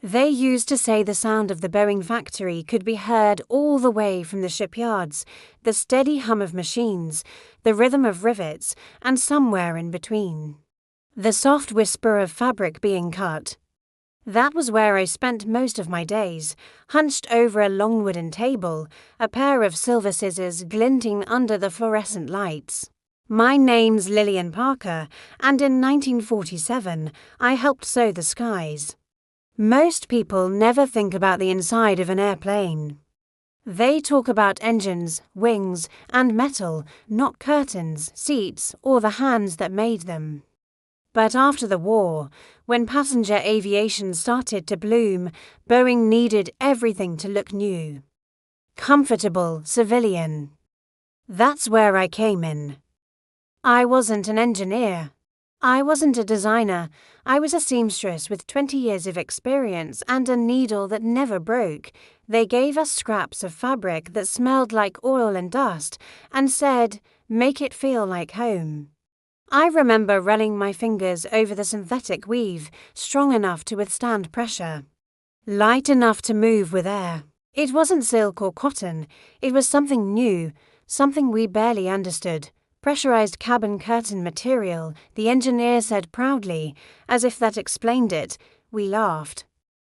They used to say the sound of the Boeing factory could be heard all the way from the shipyards, the steady hum of machines, the rhythm of rivets, and somewhere in between, the soft whisper of fabric being cut. That was where I spent most of my days, hunched over a long wooden table, a pair of silver scissors glinting under the fluorescent lights. My name's Lillian Parker, and in 1947 I helped sew the skies. Most people never think about the inside of an airplane. They talk about engines, wings, and metal, not curtains, seats, or the hands that made them. But after the war, when passenger aviation started to bloom, Boeing needed everything to look new. Comfortable, civilian. That's where I came in. I wasn't an engineer. I wasn't a designer. I was a seamstress with 20 years of experience and a needle that never broke. They gave us scraps of fabric that smelled like oil and dust and said, "Make it feel like home." I remember running my fingers over the synthetic weave, strong enough to withstand pressure, light enough to move with air. It wasn't silk or cotton. It was something new, something we barely understood. Pressurized cabin curtain material, the engineer said proudly, as if that explained it. We laughed.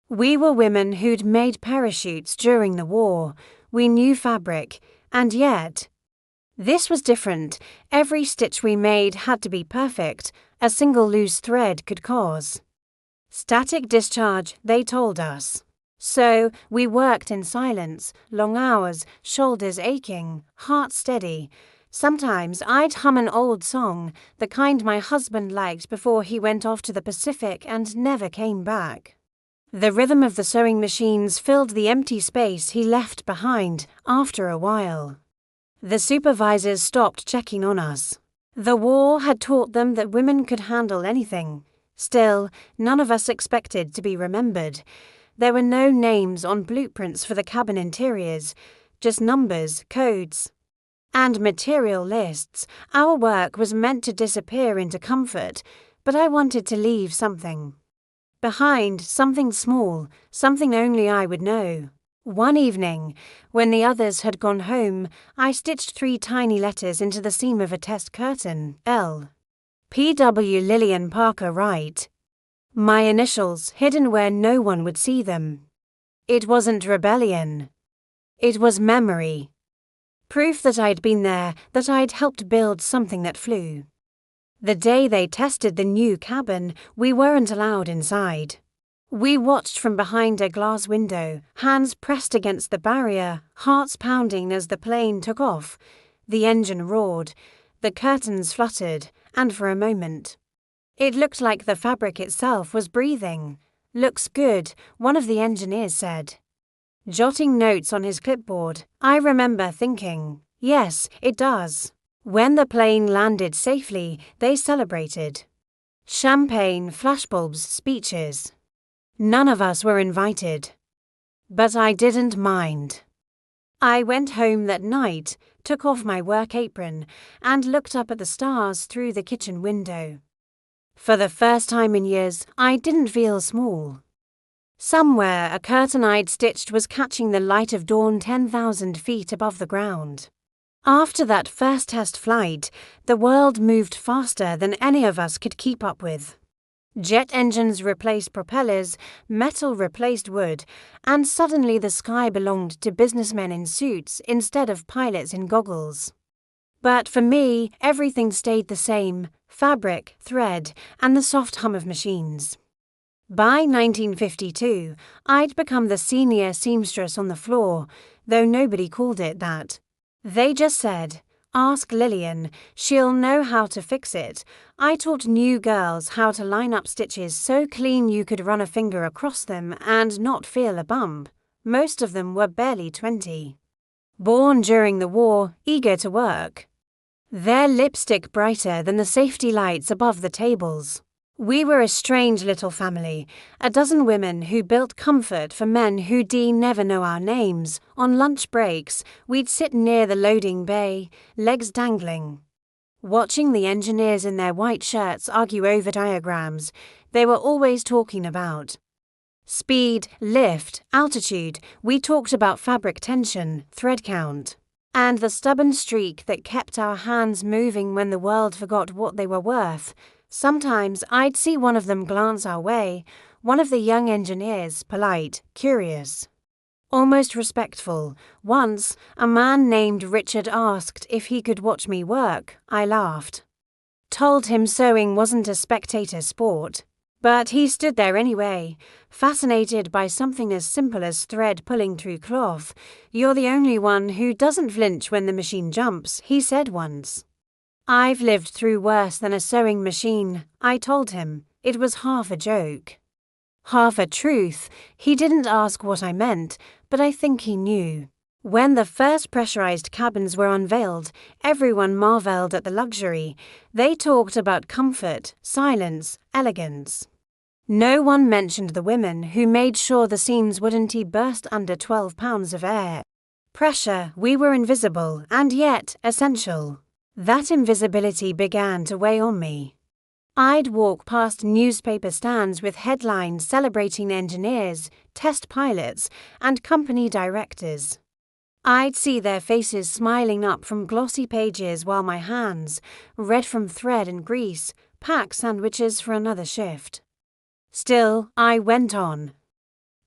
We were women who'd made parachutes during the war. We knew fabric, and yet this was different. Every stitch we made had to be perfect. A single loose thread could cause static discharge, they told us. So we worked in silence, long hours, shoulders aching, heart steady. Sometimes I'd hum an old song, the kind my husband liked before he went off to the Pacific and never came back. The rhythm of the sewing machines filled the empty space he left behind after a while. The supervisors stopped checking on us. The war had taught them that women could handle anything. Still, none of us expected to be remembered. There were no names on blueprints for the cabin interiors, just numbers, codes, and material lists. Our work was meant to disappear into comfort, but I wanted to leave something behind, something small, something only I would know. One evening, when the others had gone home, I stitched 3 tiny letters into the seam of a test curtain. L. P.W. Lillian Parker Wright. My initials hidden where no one would see them. It wasn't rebellion. It was memory. Proof that I'd been there, that I'd helped build something that flew. The day they tested the new cabin, we weren't allowed inside. We watched from behind a glass window, hands pressed against the barrier, hearts pounding as the plane took off. The engine roared, the curtains fluttered, and for a moment, it looked like the fabric itself was breathing. "Looks good," one of the engineers said, jotting notes on his clipboard. I remember thinking, yes, it does. When the plane landed safely, they celebrated. Champagne, flashbulbs, speeches. None of us were invited. But I didn't mind. I went home that night, took off my work apron, and looked up at the stars through the kitchen window. For the first time in years, I didn't feel small. Somewhere, a curtain I'd stitched was catching the light of dawn 10,000 feet above the ground. After that first test flight, the world moved faster than any of us could keep up with. Jet engines replaced propellers, metal replaced wood, and suddenly the sky belonged to businessmen in suits instead of pilots in goggles. But for me, everything stayed the same: fabric, thread, and the soft hum of machines. By 1952, I'd become the senior seamstress on the floor, though nobody called it that. They just said, "Ask Lillian, she'll know how to fix it." I taught new girls how to line up stitches so clean you could run a finger across them and not feel a bump. Most of them were barely 20. Born during the war, eager to work. Their lipstick brighter than the safety lights above the tables. We were a strange little family, a dozen women who built comfort for men who'd never know our names. On lunch breaks, we'd sit near the loading bay, legs dangling, watching the engineers in their white shirts argue over diagrams they were always talking about. Speed, lift, altitude, we talked about fabric tension, thread count, and the stubborn streak that kept our hands moving when the world forgot what they were worth. Sometimes I'd see one of them glance our way, one of the young engineers, polite, curious, almost respectful. Once, a man named Richard asked if he could watch me work. I laughed. Told him sewing wasn't a spectator sport. But he stood there anyway, fascinated by something as simple as thread pulling through cloth. "You're the only one who doesn't flinch when the machine jumps," he said once. "I've lived through worse than a sewing machine," I told him. It was half a joke, half a truth. He didn't ask what I meant, but I think he knew. When the first pressurized cabins were unveiled, everyone marveled at the luxury. They talked about comfort, silence, elegance. No one mentioned the women who made sure the scenes wouldn't burst under 12 pounds of air pressure. We were invisible and yet essential. That invisibility began to weigh on me. I'd walk past newspaper stands with headlines celebrating engineers, test pilots, and company directors. I'd see their faces smiling up from glossy pages while my hands, red from thread and grease, packed sandwiches for another shift. Still, I went on.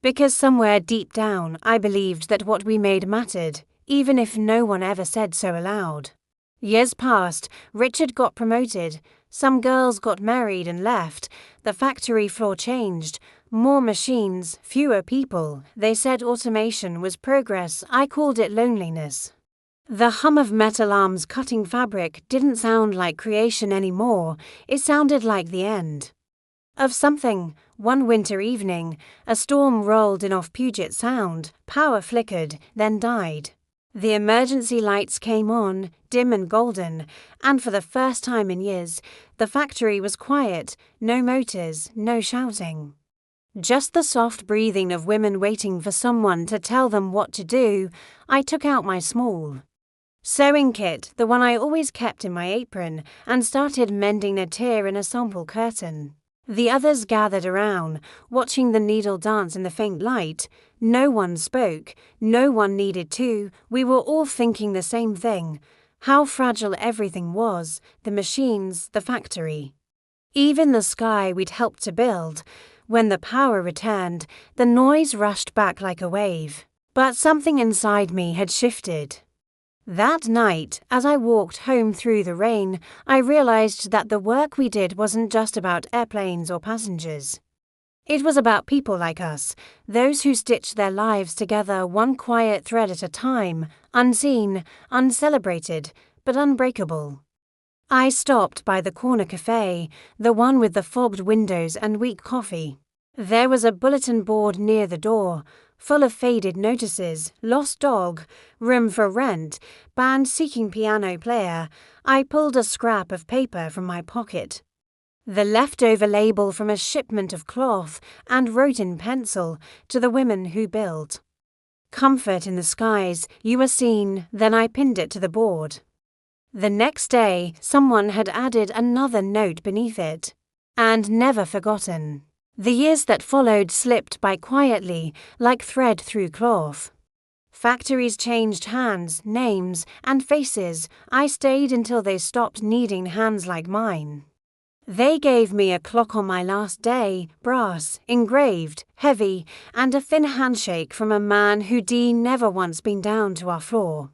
Because somewhere deep down, I believed that what we made mattered, even if no one ever said so aloud. Years passed, Richard got promoted, some girls got married and left, the factory floor changed, more machines, fewer people. They said automation was progress, I called it loneliness. The hum of metal arms cutting fabric didn't sound like creation anymore, it sounded like the end of something. One winter evening, a storm rolled in off Puget Sound, power flickered, then died. The emergency lights came on, dim and golden, and for the first time in years, the factory was quiet, no motors, no shouting. Just the soft breathing of women waiting for someone to tell them what to do. I took out my small sewing kit, the one I always kept in my apron, and started mending a tear in a sample curtain. The others gathered around, watching the needle dance in the faint light. No one spoke, no one needed to. We were all thinking the same thing: how fragile everything was, the machines, the factory. Even the sky we'd helped to build. When the power returned, the noise rushed back like a wave. But something inside me had shifted. That night, as I walked home through the rain, I realized that the work we did wasn't just about airplanes or passengers. It was about people like us, those who stitched their lives together one quiet thread at a time, unseen, uncelebrated, but unbreakable. I stopped by the corner cafe, the one with the fogged windows and weak coffee. There was a bulletin board near the door, full of faded notices: lost dog, room for rent, band seeking piano player. I pulled a scrap of paper from my pocket, the leftover label from a shipment of cloth, and wrote in pencil, "To the women who build. Comfort in the skies, you are seen." Then I pinned it to the board. The next day, someone had added another note beneath it. And never forgotten. The years that followed slipped by quietly, like thread through cloth. Factories changed hands, names, and faces. I stayed until they stopped needing hands like mine. They gave me a clock on my last day, brass, engraved, heavy, and a thin handshake from a man who'd never once been down to our floor.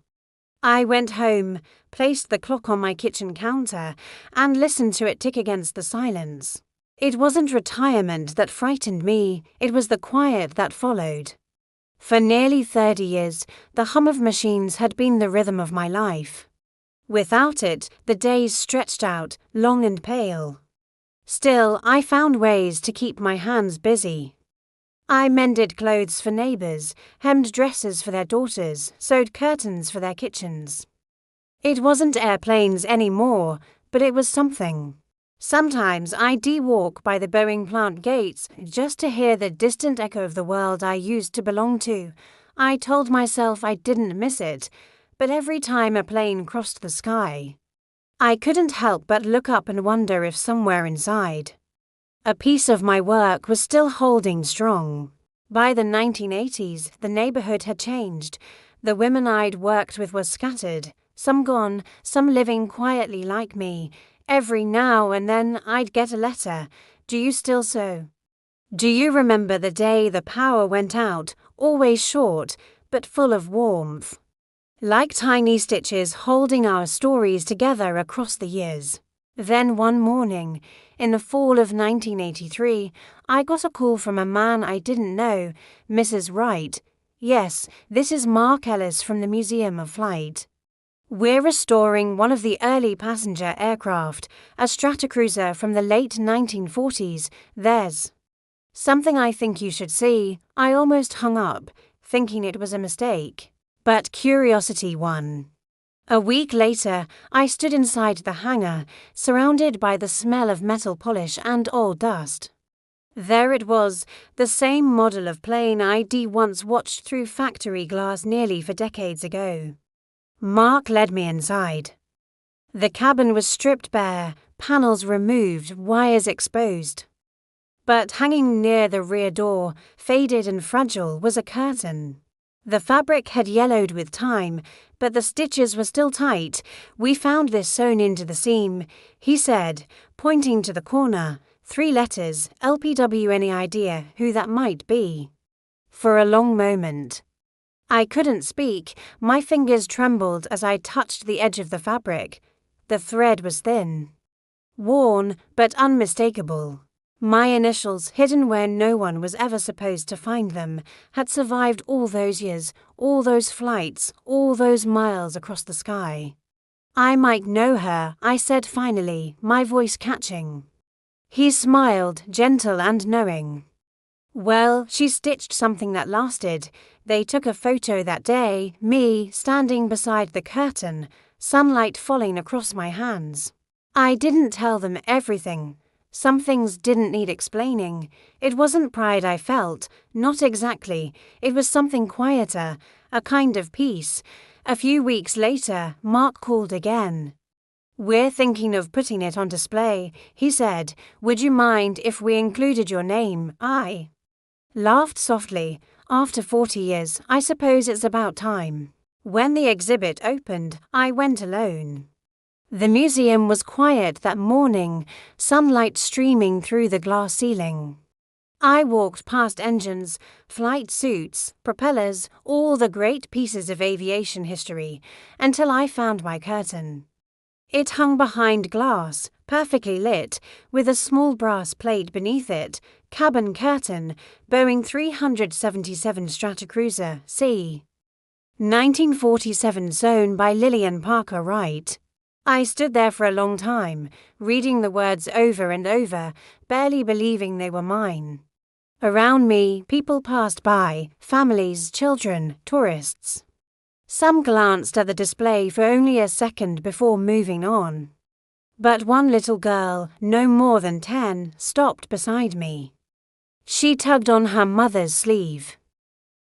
I went home, placed the clock on my kitchen counter, and listened to it tick against the silence. It wasn't retirement that frightened me, it was the quiet that followed. For nearly 30 years, the hum of machines had been the rhythm of my life. Without it, the days stretched out, long and pale. Still, I found ways to keep my hands busy. I mended clothes for neighbors, hemmed dresses for their daughters, sewed curtains for their kitchens. It wasn't airplanes anymore, but it was something. Sometimes I'd walk by the Boeing plant gates just to hear the distant echo of the world I used to belong to. I told myself I didn't miss it, but every time a plane crossed the sky, I couldn't help but look up and wonder if somewhere inside, a piece of my work was still holding strong. By the 1980s, the neighborhood had changed. The women I'd worked with were scattered, some gone, some living quietly like me. Every now and then I'd get a letter. Do you still sew? Do you remember the day the power went out, always short, but full of warmth? Like tiny stitches holding our stories together across the years. Then one morning, in the fall of 1983, I got a call from a man I didn't know, Mrs. Wright. Yes, this is Mark Ellis from the Museum of Flight. We're restoring one of the early passenger aircraft, a Stratocruiser from the late 1940s. There's something I think you should see. I almost hung up, thinking it was a mistake. But curiosity won. A week later, I stood inside the hangar, surrounded by the smell of metal polish and old dust. There it was, the same model of plane I'd once watched through factory glass nearly 4 decades ago. Mark led me inside. The cabin was stripped bare, panels removed, wires exposed. But hanging near the rear door, faded and fragile, was a curtain. The fabric had yellowed with time, but the stitches were still tight. We found this sewn into the seam, he said, pointing to the corner. 3 letters, LPW. Any idea who that might be? For a long moment. I couldn't speak. My fingers trembled as I touched the edge of the fabric. The thread was thin. Worn, but unmistakable. My initials, hidden where no one was ever supposed to find them, had survived all those years, all those flights, all those miles across the sky. I might know her, I said finally, my voice catching. He smiled, gentle and knowing. Well, she stitched something that lasted. They took a photo that day, me standing beside the curtain, sunlight falling across my hands. I didn't tell them everything. Some things didn't need explaining. It wasn't pride I felt, not exactly. It was something quieter, a kind of peace. A few weeks later, Mark called again. We're thinking of putting it on display, he said. Would you mind if we included your name? I laughed softly. After 40 years, I suppose it's about time. When the exhibit opened, I went alone. The museum was quiet that morning, sunlight streaming through the glass ceiling. I walked past engines, flight suits, propellers, all the great pieces of aviation history, until I found my curtain. It hung behind glass, perfectly lit, with a small brass plate beneath it, cabin curtain, Boeing 377 Stratocruiser, C. 1947 sewn by Lillian Parker Wright. I stood there for a long time, reading the words over and over, barely believing they were mine. Around me, people passed by, families, children, tourists. Some glanced at the display for only a second before moving on. But one little girl, no more than 10, stopped beside me. She tugged on her mother's sleeve.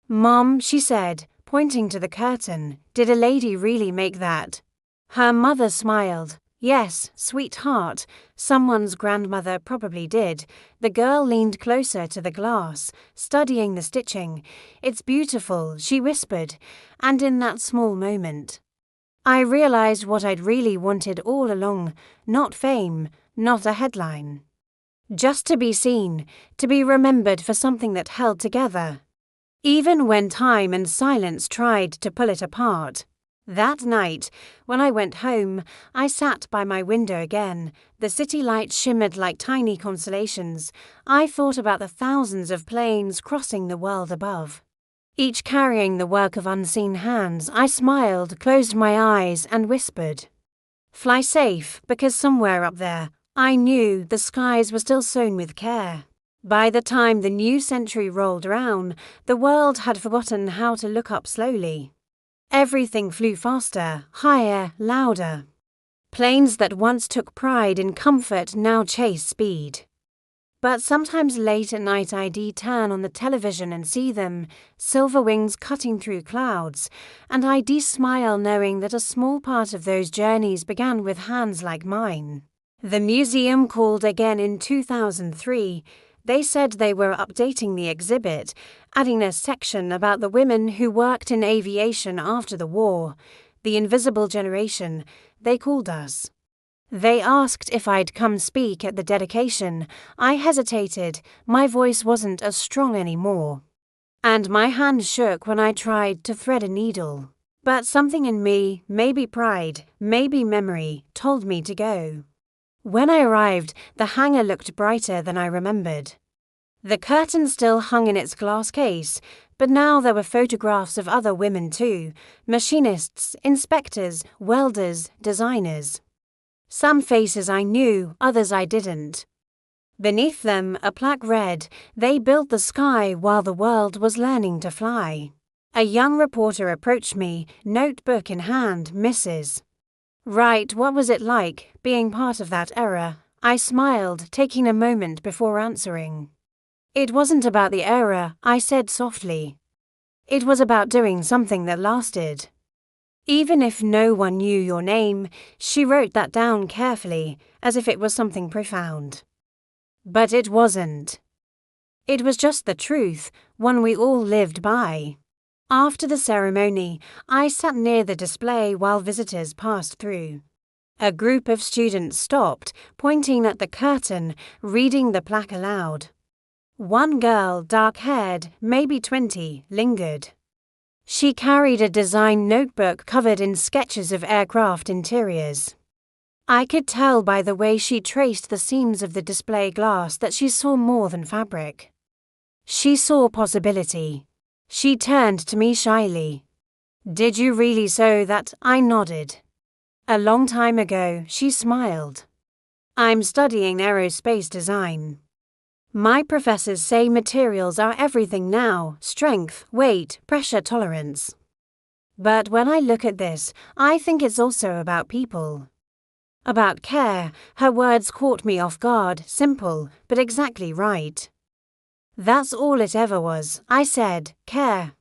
"Mom," she said, pointing to the curtain, "did a lady really make that?" Her mother smiled. "Yes, sweetheart, someone's grandmother probably did." The girl leaned closer to the glass, studying the stitching. "It's beautiful," she whispered, and in that small moment, I realized what I'd really wanted all along, not fame, not a headline. Just to be seen, to be remembered for something that held together. Even when time and silence tried to pull it apart. That night, when I went home, I sat by my window again. The city lights shimmered like tiny constellations. I thought about the thousands of planes crossing the world above, each carrying the work of unseen hands. I smiled, closed my eyes, and whispered, "Fly safe," because somewhere up there, I knew the skies were still sown with care. By the time the new century rolled around, the world had forgotten how to look up slowly. Everything flew faster, higher, louder. Planes that once took pride in comfort now chase speed. But sometimes late at night I'd turn on the television and see them, silver wings cutting through clouds, and I'd smile knowing that a small part of those journeys began with hands like mine. The museum called again in 2003. They said they were updating the exhibit, adding a section about the women who worked in aviation after the war, the invisible generation, they called us. They asked if I'd come speak at the dedication. I hesitated, my voice wasn't as strong anymore. And my hand shook when I tried to thread a needle. But something in me, maybe pride, maybe memory, told me to go. When I arrived, the hanger looked brighter than I remembered. The curtain still hung in its glass case, but now there were photographs of other women too, machinists, inspectors, welders, designers. Some faces I knew, others I didn't. Beneath them, a plaque read, "They built the sky while the world was learning to fly." A young reporter approached me, notebook in hand, Mrs. Wright, what was it like, being part of that era? I smiled, taking a moment before answering. It wasn't about the era, I said softly. It was about doing something that lasted. Even if no one knew your name, she wrote that down carefully, as if it was something profound. But it wasn't. It was just the truth, one we all lived by. After the ceremony, I sat near the display while visitors passed through. A group of students stopped, pointing at the curtain, reading the plaque aloud. One girl, dark-haired, maybe 20, lingered. She carried a design notebook covered in sketches of aircraft interiors. I could tell by the way she traced the seams of the display glass that she saw more than fabric. She saw possibility. She turned to me shyly. "Did you really sew that?" I nodded. A long time ago, she smiled. "I'm studying aerospace design. My professors say materials are everything now, strength, weight, pressure tolerance. But when I look at this, I think it's also about people. About care." Her words caught me off guard, simple, but exactly right. "That's all it ever was," I said, "care."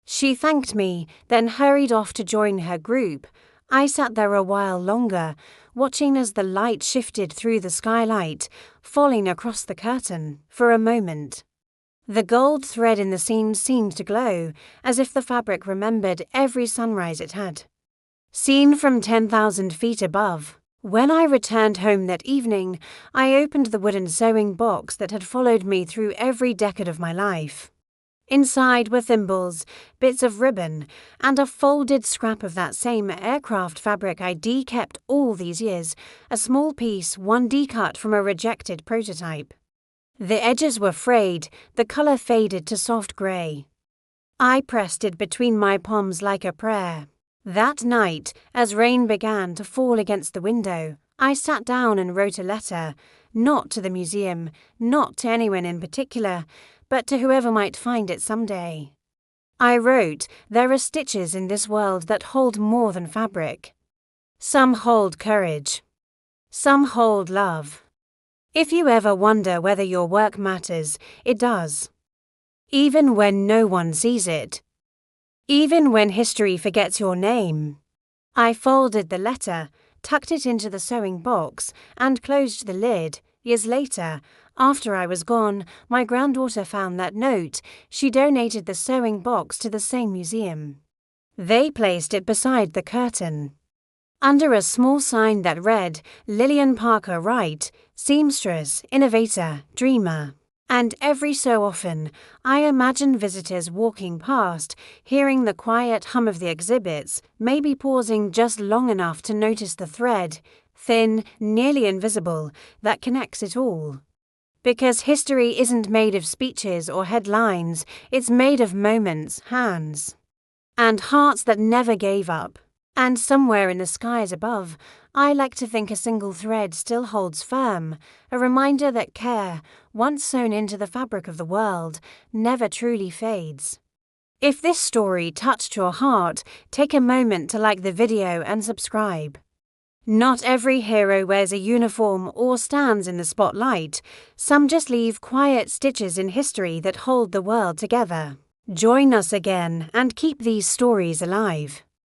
She thanked me, then hurried off to join her group. I sat there a while longer, watching as the light shifted through the skylight, falling across the curtain, for a moment. The gold thread in the seams seemed to glow, as if the fabric remembered every sunrise it had. Seen from 10,000 feet above. When I returned home that evening, I opened the wooden sewing box that had followed me through every decade of my life. Inside were thimbles, bits of ribbon, and a folded scrap of that same aircraft fabric I de-kept all these years, a small piece, one de-cut from a rejected prototype. The edges were frayed, the colour faded to soft grey. I pressed it between my palms like a prayer. That night, as rain began to fall against the window, I sat down and wrote a letter, not to the museum, not to anyone in particular, but to whoever might find it someday. I wrote, "There are stitches in this world that hold more than fabric. Some hold courage. Some hold love. If you ever wonder whether your work matters, it does. Even when no one sees it. Even when history forgets your name." I folded the letter, tucked it into the sewing box, and closed the lid. Years later, after I was gone, my granddaughter found that note. She donated the sewing box to the same museum. They placed it beside the curtain, under a small sign that read, "Lillian Parker Wright, seamstress, innovator, dreamer." And every so often, I imagine visitors walking past, hearing the quiet hum of the exhibits, maybe pausing just long enough to notice the thread, thin, nearly invisible, that connects it all. Because history isn't made of speeches or headlines, it's made of moments, hands, and hearts that never gave up. And somewhere in the skies above, I like to think a single thread still holds firm, a reminder that care, once sewn into the fabric of the world, never truly fades. If this story touched your heart, take a moment to like the video and subscribe. Not every hero wears a uniform or stands in the spotlight. Some just leave quiet stitches in history that hold the world together. Join us again and keep these stories alive.